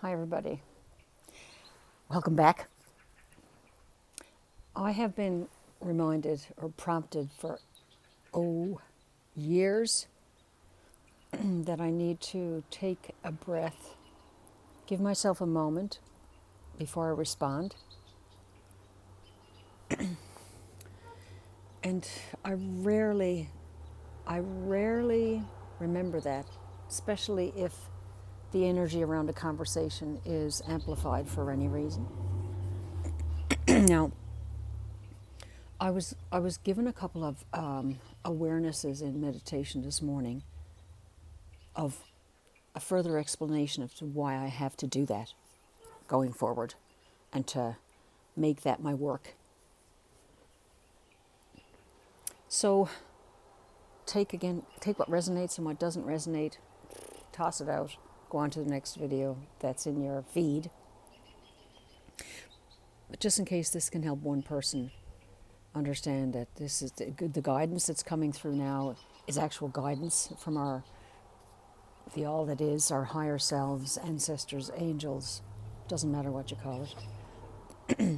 Hi, everybody. Welcome back. I have been reminded or prompted for, years that I need to take a breath, give myself a moment before I respond. And I rarely remember that, especially if the energy around a conversation is amplified for any reason. Now, I was given a couple of awarenesses in meditation this morning of a further explanation of why I have to do that going forward and to make that my work. So take what resonates and what doesn't resonate, toss it out, go on to the next video that's in your feed. But just in case this can help one person understand that this is the guidance that's coming through now is actual guidance from the all that is, our higher selves, ancestors, angels, doesn't matter what you call it.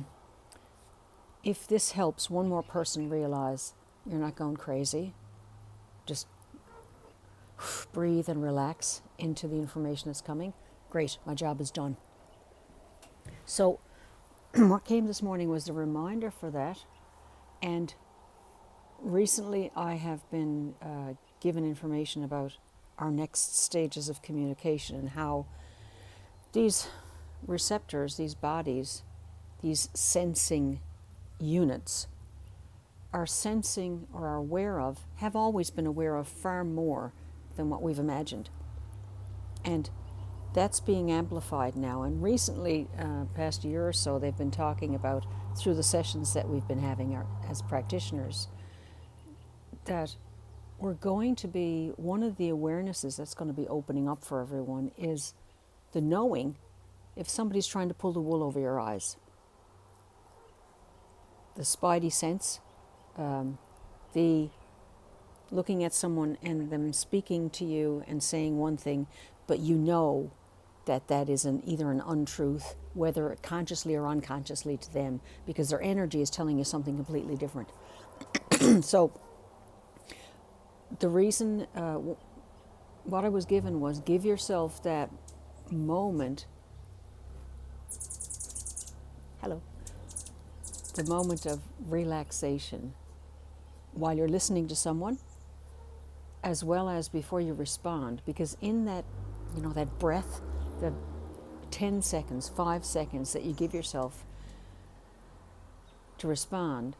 If this helps one more person realize you're not going crazy, just breathe and relax into the information that's coming, great, my job is done. So what came this morning was the reminder for that. And recently I have been given information about our next stages of communication and how these receptors, these bodies, these sensing units are sensing or are aware of, have always been aware of far more than what we've imagined. And that's being amplified now. And recently, past year or so, they've been talking about, through the sessions that we've been having as practitioners, that we're going to be, one of the awarenesses that's going to be opening up for everyone is the knowing if somebody's trying to pull the wool over your eyes. The spidey sense, the looking at someone and them speaking to you and saying one thing, but you know that is either an untruth, whether consciously or unconsciously to them, because their energy is telling you something completely different. So the reason, what I was given was give yourself that moment, the moment of relaxation while you're listening to someone, as well as before you respond, because in that, that breath, the 10 seconds, 5 seconds that you give yourself to respond,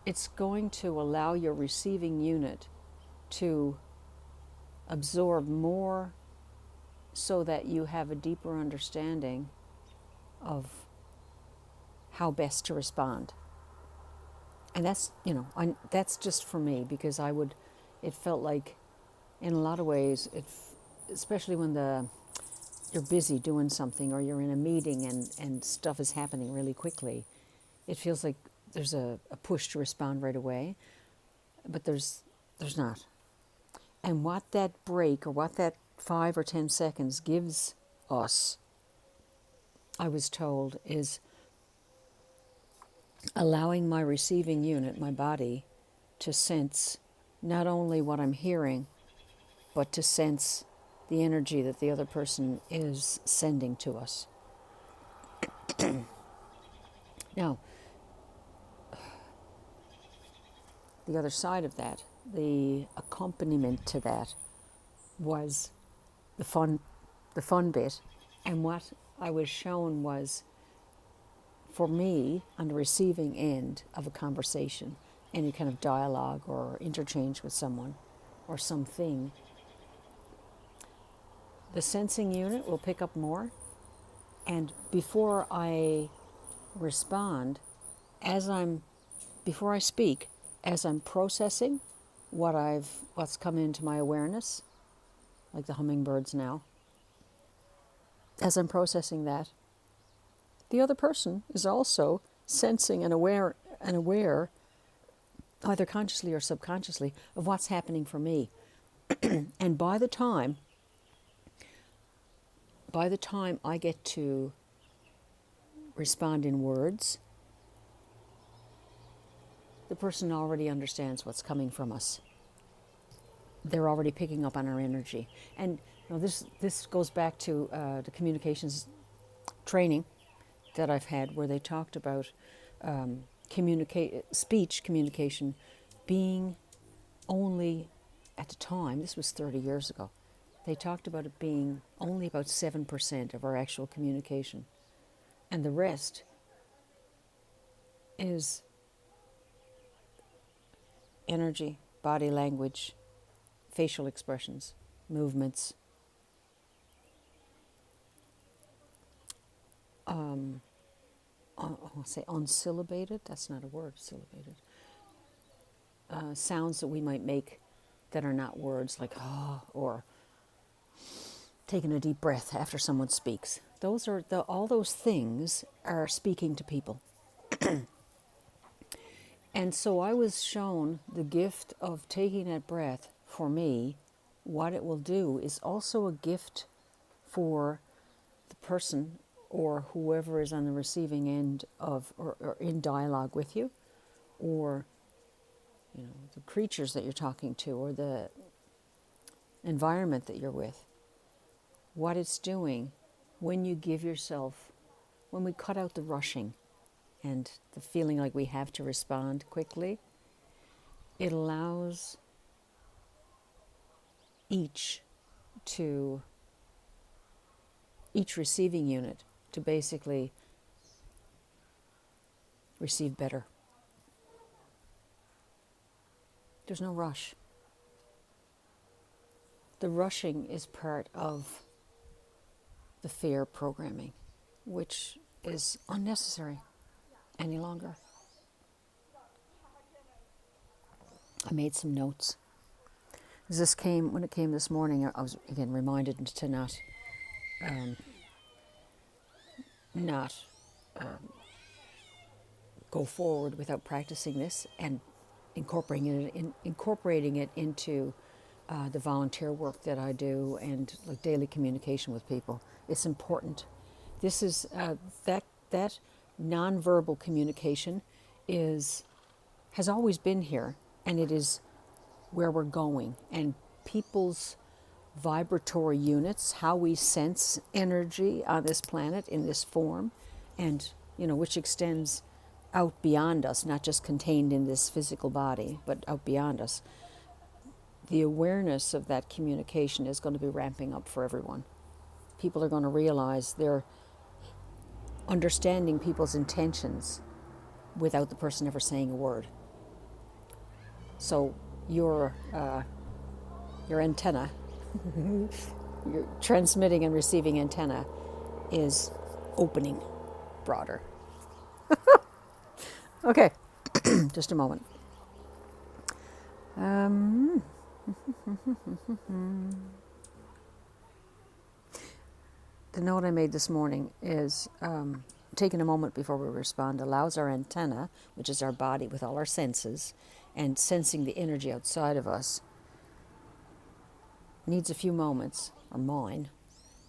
it's going to allow your receiving unit to absorb more so that you have a deeper understanding of how best to respond. And that's, that's just for me, because it felt like in a lot of ways, especially when you're busy doing something or you're in a meeting and stuff is happening really quickly, it feels like there's a push to respond right away, but there's not. And what that break, or what that 5 or 10 seconds gives us, I was told, is allowing my receiving unit, my body, to sense not only what I'm hearing, but to sense the energy that the other person is sending to us. Now, the other side of that, the accompaniment to that, was the fun bit. And what I was shown was, for me, on the receiving end of a conversation, any kind of dialogue or interchange with someone or something, the sensing unit will pick up more. And before I respond, before I speak, as I'm processing what's come into my awareness, like the hummingbirds now, as I'm processing that, the other person is also sensing and aware, either consciously or subconsciously, of what's happening for me. And by the time by the time I get to respond in words, the person already understands what's coming from us. They're already picking up on our energy. And this goes back to the communications training that I've had, where they talked about speech communication being only, at the time, this was 30 years ago, they talked about it being only about 7% of our actual communication. And the rest is energy, body language, facial expressions, movements. I'll say unsyllabated, that's not a word, syllabated. Sounds that we might make that are not words, like ah, or taking a deep breath after someone speaks. Those are all those things are speaking to people. And so I was shown the gift of taking that breath. For me, what it will do is also a gift for the person or whoever is on the receiving end of, or in dialogue with you, or the creatures that you're talking to, or the environment that you're with. What it's doing when you give yourself, when we cut out the rushing and the feeling like we have to respond quickly, it allows each receiving unit to basically receive better. There's no rush. The rushing is part of the fear programming, which is unnecessary any longer. I made some notes. When it came this morning, I was again reminded to not go forward without practicing this and incorporating it into the volunteer work that I do, and like daily communication with people. It's important. This is that nonverbal communication has always been here, and it is where we're going. And people's vibratory units, how we sense energy on this planet in this form, and which extends out beyond us, not just contained in this physical body, but out beyond us. The awareness of that communication is going to be ramping up for everyone. People are going to realize they're understanding people's intentions without the person ever saying a word. So your antenna, your transmitting and receiving antenna, is opening broader. Okay, just a moment. The note I made this morning is taking a moment before we respond allows our antenna, which is our body with all our senses, and sensing the energy outside of us, needs a few moments, or mine,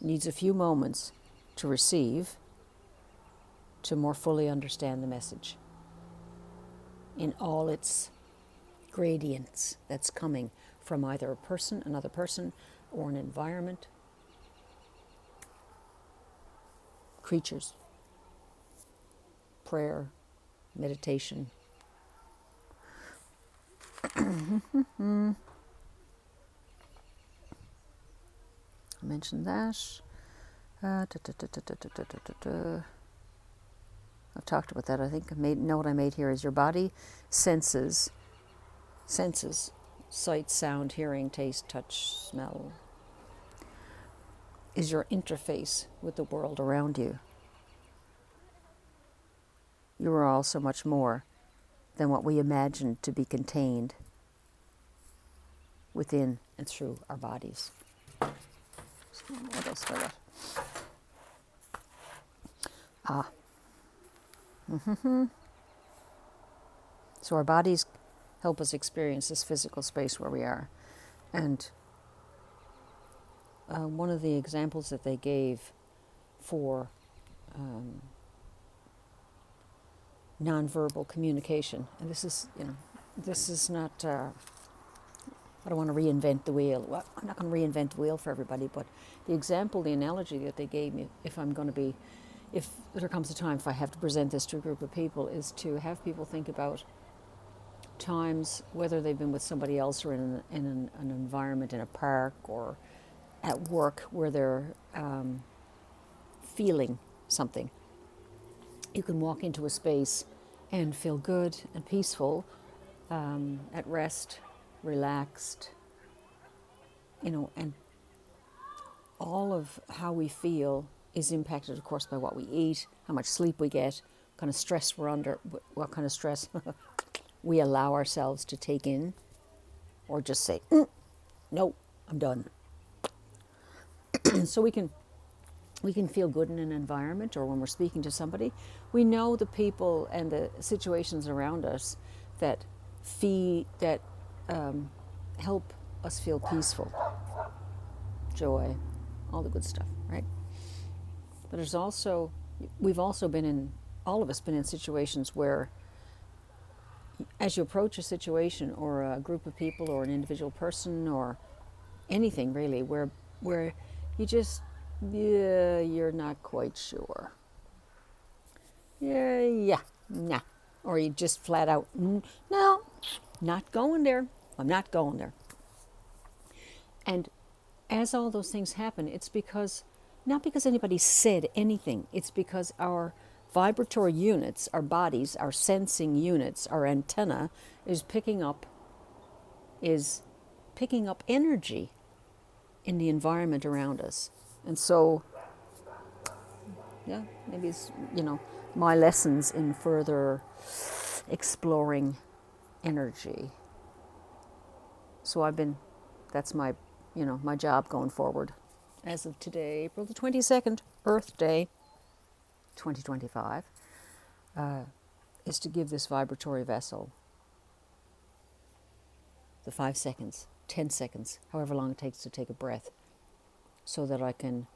needs a few moments to receive, to more fully understand the message in all its gradients that's coming from either a person, another person, or an environment, creatures, prayer, meditation. I mentioned that. I've talked about that. I think note I made here is your body senses, sight, sound, hearing, taste, touch, smell, is your interface with the world around you. You are all so much more than what we imagine to be contained within and through our bodies. What else for that? So our bodies help us experience this physical space where we are. And one of the examples that they gave for nonverbal communication, and this is, this is not, I don't want to reinvent the wheel. Well, I'm not going to reinvent the wheel for everybody, but the example, the analogy that they gave me, if there comes a time if I have to present this to a group of people, is to have people think about times, whether they've been with somebody else or in an environment in a park or at work, where they're feeling something. You can walk into a space and feel good and peaceful, at rest, relaxed, and all of how we feel is impacted, of course, by what we eat, how much sleep we get, what kind of stress we're under, what kind of stress we allow ourselves to take in, or just say, no, I'm done. So we can feel good in an environment, or when we're speaking to somebody, we know the people and the situations around us that help us feel peaceful, joy, all the good stuff, right? But all of us been in situations where, as you approach a situation or a group of people or an individual person or anything really, where you just, you're not quite sure. Nah. Or you just flat out, no, not going there. I'm not going there. And as all those things happen, it's not because anybody said anything, it's because our vibratory units, our bodies, our sensing units, our antenna is picking up energy in the environment around us. And so, maybe it's, my lessons in further exploring energy. So that's my job going forward. As of today, April the 22nd, Earth Day, 2025, is to give this vibratory vessel the 5 seconds, 10 seconds, however long it takes to take a breath, so that I can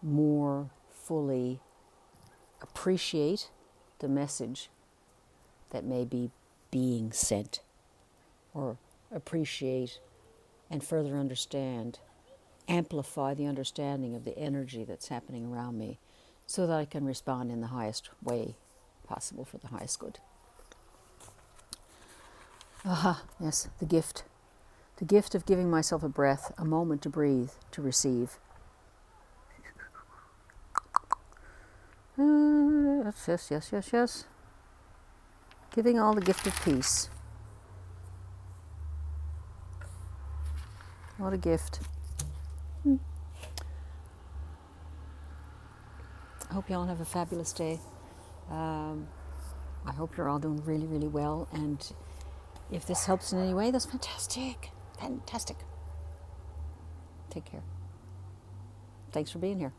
more fully appreciate the message that may be being sent, or appreciate and further understand, amplify the understanding of the energy that's happening around me, so that I can respond in the highest way possible for the highest good. Yes, the gift. The gift of giving myself a breath, a moment to breathe, to receive. Yes. Giving all the gift of peace. What a gift. I hope you all have a fabulous day. I hope you're all doing really, really well. And if this helps in any way, that's fantastic. Fantastic. Take care. Thanks for being here.